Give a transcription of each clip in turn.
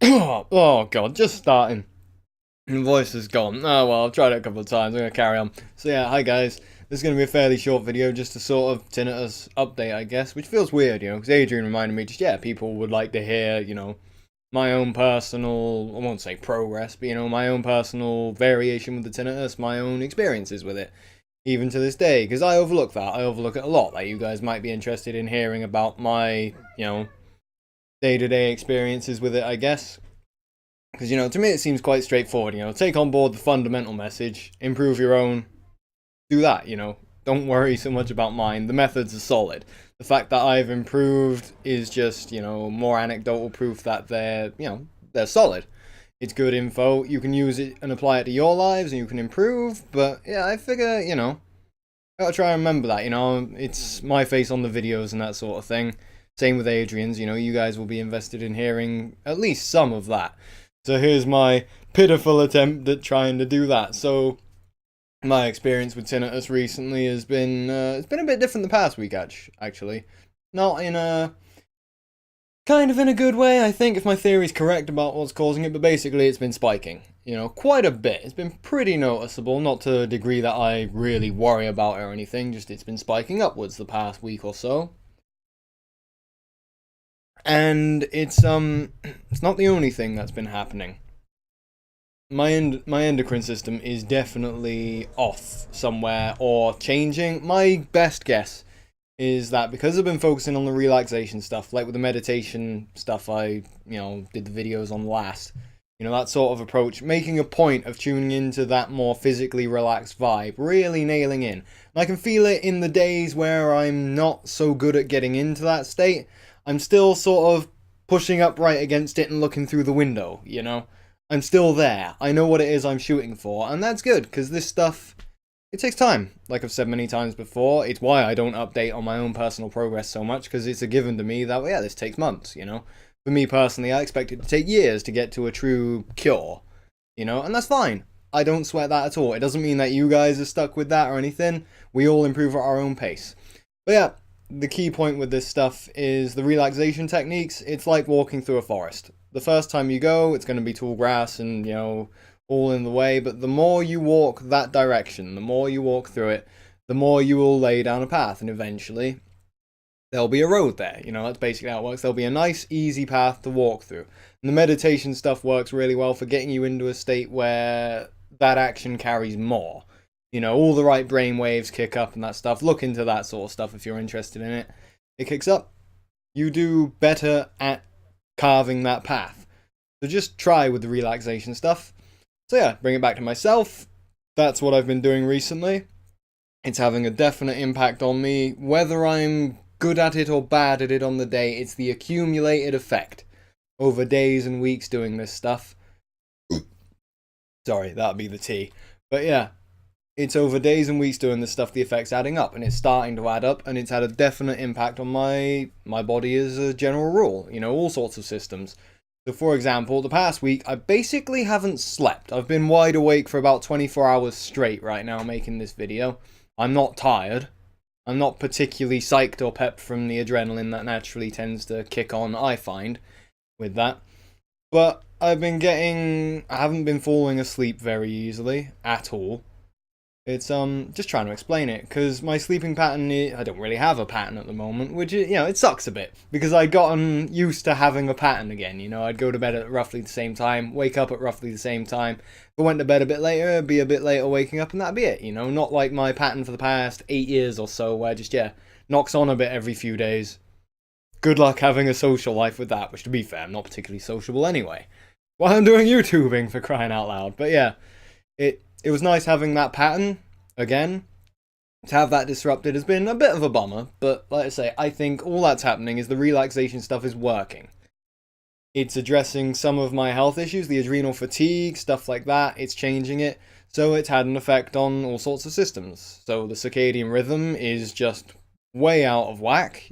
Oh god, just starting. My voice is gone. Oh well, I've tried it a couple of times. I'm gonna carry on. So yeah, hi guys. This is gonna be a fairly short video, just a sort of tinnitus update, I guess, which feels weird, because Adrian reminded me, just yeah, people would like to hear, my own personal, I won't say progress, but my own personal variation with the tinnitus, my own experiences with it, even to this day, because I overlook that. I overlook it a lot. Like you guys might be interested in hearing about my, day-to-day experiences with it, I guess. Because, to me it seems quite straightforward, take on board the fundamental message, improve your own, do that, don't worry so much about mine. The methods are solid. The fact that I've improved is just, more anecdotal proof that they're solid. It's good info, you can use it and apply it to your lives and you can improve, but yeah, I figure, gotta try and remember that, it's my face on the videos and that sort of thing. Same with Adrian's, you guys will be invested in hearing at least some of that. So here's my pitiful attempt at trying to do that. So my experience with tinnitus recently has been it's been a bit different the past week actually. Not in a kind of in a good way, I think, if my theory's correct about what's causing it, but basically it's been spiking, quite a bit. It's been pretty noticeable, not to a degree that I really worry about it or anything, just it's been spiking upwards the past week or so. And it's not the only thing that's been happening. My endocrine system is definitely off somewhere or changing. My best guess is that because I've been focusing on the relaxation stuff, like with the meditation stuff I, did the videos on last, that sort of approach, making a point of tuning into that more physically relaxed vibe, really nailing in. And I can feel it in the days where I'm not so good at getting into that state. I'm still sort of pushing up right against it and looking through the window, I'm still there. I know what it is I'm shooting for, and that's good, because this stuff, it takes time. Like I've said many times before, it's why I don't update on my own personal progress so much, because it's a given to me that, yeah, this takes months, For me personally, I expect it to take years to get to a true cure, and that's fine. I don't sweat that at all. It doesn't mean that you guys are stuck with that or anything. We all improve at our own pace. But yeah, the key point with this stuff is the relaxation techniques. It's like walking through a forest. The first time you go, it's going to be tall grass and, all in the way, but the more you walk that direction, the more you walk through it, the more you will lay down a path, and eventually there'll be a road there. That's basically how it works. There'll be a nice, easy path to walk through. And the meditation stuff works really well for getting you into a state where that action carries more. All the right brain waves kick up and that stuff. Look into that sort of stuff if you're interested in it. It kicks up. You do better at carving that path. So just try with the relaxation stuff. So yeah, bring it back to myself. That's what I've been doing recently. It's having a definite impact on me. Whether I'm good at it or bad at it on the day, it's the accumulated effect over days and weeks doing this stuff. Sorry, that'd be the tea. But yeah, it's over days and weeks doing this stuff, the effect's adding up, and it's starting to add up, and it's had a definite impact on my body as a general rule, all sorts of systems. So for example, the past week, I basically haven't slept. I've been wide awake for about 24 hours straight right now making this video. I'm not tired. I'm not particularly psyched or pepped from the adrenaline that naturally tends to kick on, I find, with that. But I haven't been falling asleep very easily, at all. It's just trying to explain it, because my sleeping pattern, I don't really have a pattern at the moment, which, it sucks a bit, because I'd gotten used to having a pattern again, I'd go to bed at roughly the same time, wake up at roughly the same time. If I went to bed a bit later, it'd be a bit later waking up, and that'd be it, not like my pattern for the past 8 years or so, where just, knocks on a bit every few days. Good luck having a social life with that, which to be fair, I'm not particularly sociable anyway. While I'm doing YouTubing, for crying out loud, but yeah, it was nice having that pattern again. To have that disrupted has been a bit of a bummer, but like I say, I think all that's happening is the relaxation stuff is working. It's addressing some of my health issues, the adrenal fatigue, stuff like that. It's changing it, so it's had an effect on all sorts of systems. So the circadian rhythm is just way out of whack,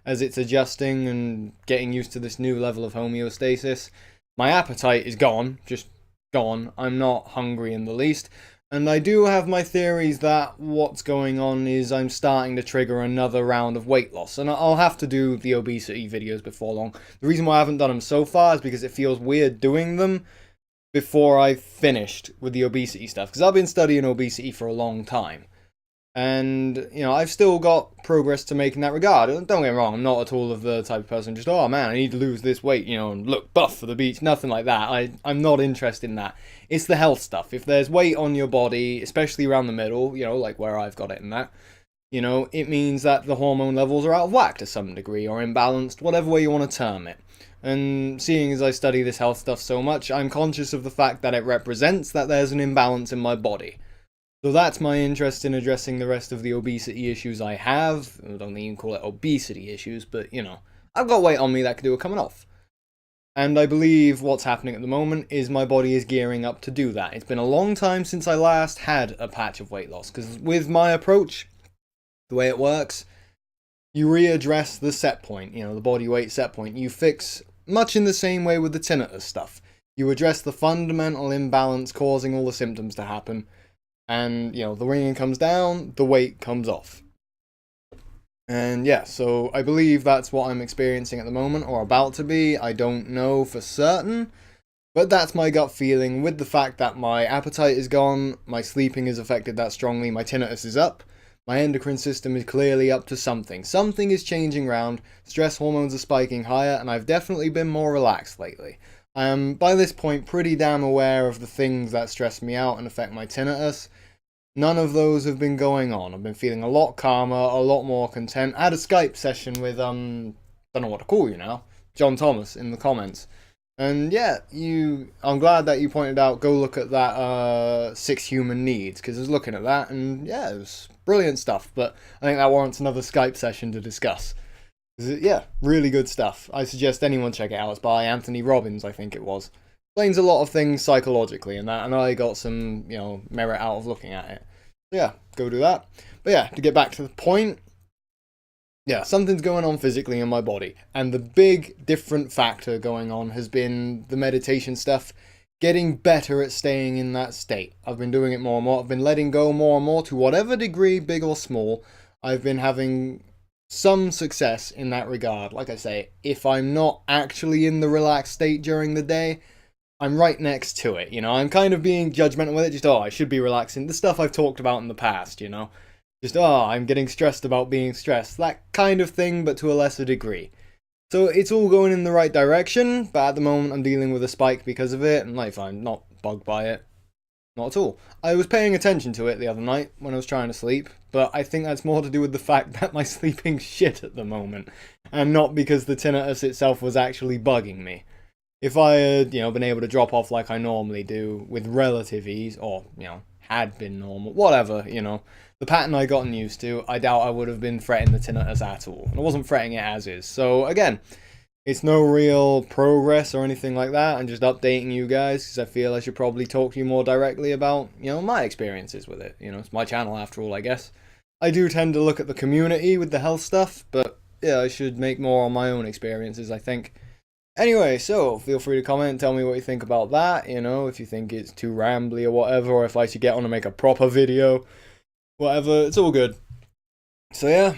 as it's adjusting and getting used to this new level of homeostasis. My appetite is gone, just gone. I'm not hungry in the least. And I do have my theories that what's going on is I'm starting to trigger another round of weight loss. And I'll have to do the obesity videos before long. The reason why I haven't done them so far is because it feels weird doing them before I've finished with the obesity stuff. Because I've been studying obesity for a long time. And, you know, I've still got progress to make in that regard. Don't get me wrong, I'm not at all of the type of person just, oh man, I need to lose this weight, you know, and look buff for the beach. Nothing like that. I'm not interested in that. It's the health stuff. If there's weight on your body, especially around the middle, you know, like where I've got it in that, you know, it means that the hormone levels are out of whack to some degree, or imbalanced, whatever way you want to term it. And seeing as I study this health stuff so much, I'm conscious of the fact that it represents that there's an imbalance in my body. So that's my interest in addressing the rest of the obesity issues I have. I don't even call it obesity issues, but, you know, I've got weight on me that could do with coming off. And I believe what's happening at the moment is my body is gearing up to do that. It's been a long time since I last had a patch of weight loss, because with my approach, the way it works, you readdress the set point, you know, the body weight set point. You fix, much in the same way with the tinnitus stuff, you address the fundamental imbalance causing all the symptoms to happen. And, you know, the ringing comes down, the weight comes off. And yeah, so I believe that's what I'm experiencing at the moment, or about to be. I don't know for certain, but that's my gut feeling, with the fact that my appetite is gone, my sleeping is affected that strongly, my tinnitus is up, my endocrine system is clearly up to something. Something is changing round, stress hormones are spiking higher, and I've definitely been more relaxed lately. I am, by this point, pretty damn aware of the things that stress me out and affect my tinnitus. None of those have been going on. I've been feeling a lot calmer, a lot more content. I had a Skype session with, don't know what to call you now, John Thomas in the comments. And yeah, I'm glad that you pointed out, go look at that 6 Human Needs, because I was looking at that, and yeah, it was brilliant stuff. But I think that warrants another Skype session to discuss. Yeah, really good stuff. I suggest anyone check it out. It's by Anthony Robbins, I think it was. Explains a lot of things psychologically and that, and I got some, you know, merit out of looking at it. So yeah, go do that. But yeah, to get back to the point, yeah, something's going on physically in my body. And the big different factor going on has been the meditation stuff, getting better at staying in that state. I've been doing it more and more. I've been letting go more and more to whatever degree, big or small. I've been having some success in that regard. Like I say, if I'm not actually in the relaxed state during the day, I'm right next to it, you know. I'm kind of being judgmental with it, just, oh, I should be relaxing. The stuff I've talked about in the past, you know. Just, oh, I'm getting stressed about being stressed. That kind of thing, but to a lesser degree. So it's all going in the right direction, but at the moment I'm dealing with a spike because of it, and like, I'm not bugged by it. Not at all. I was paying attention to it the other night when I was trying to sleep, but I think that's more to do with the fact that my sleeping's shit at the moment, and not because the tinnitus itself was actually bugging me. If I had, you know, been able to drop off like I normally do with relative ease, or, you know, had been normal, whatever, you know, the pattern I gotten used to, I doubt I would have been fretting the tinnitus at all. And I wasn't fretting it as is. So again, it's no real progress or anything like that. I'm just updating you guys because I feel I should probably talk to you more directly about, you know, my experiences with it. You know, it's my channel after all, I guess. I do tend to look at the community with the health stuff, but yeah, I should make more on my own experiences, I think. Anyway, so feel free to comment and tell me what you think about that, you know, if you think it's too rambly or whatever, or if I should get on and make a proper video, whatever, it's all good. So yeah,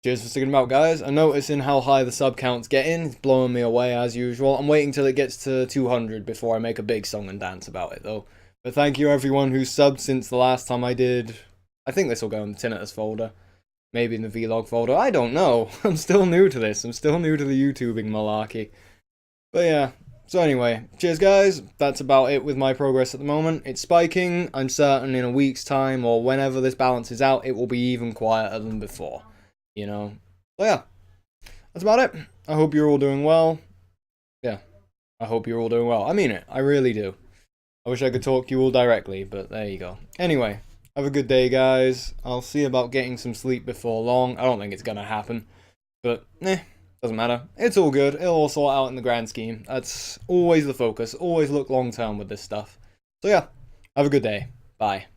cheers for sticking about, guys. I'm noticing how high the sub count's getting, it's blowing me away as usual. I'm waiting till it gets to 200 before I make a big song and dance about it though. But thank you everyone who's subbed since the last time I did. I think this will go in the tinnitus folder. Maybe in the vlog folder, I don't know. I'm still new to this, I'm still new to the YouTubing malarkey. But yeah, so anyway, cheers guys, that's about it with my progress at the moment. It's spiking, I'm certain in a week's time, or whenever this balances out, it will be even quieter than before. You know, so yeah, that's about it. I hope you're all doing well. Yeah, I hope you're all doing well. I mean it, I really do. I wish I could talk to you all directly, but there you go. Anyway. Have a good day, guys. I'll see about getting some sleep before long. I don't think it's gonna happen. But, doesn't matter. It's all good. It'll all sort out in the grand scheme. That's always the focus. Always look long term with this stuff. So yeah, have a good day. Bye.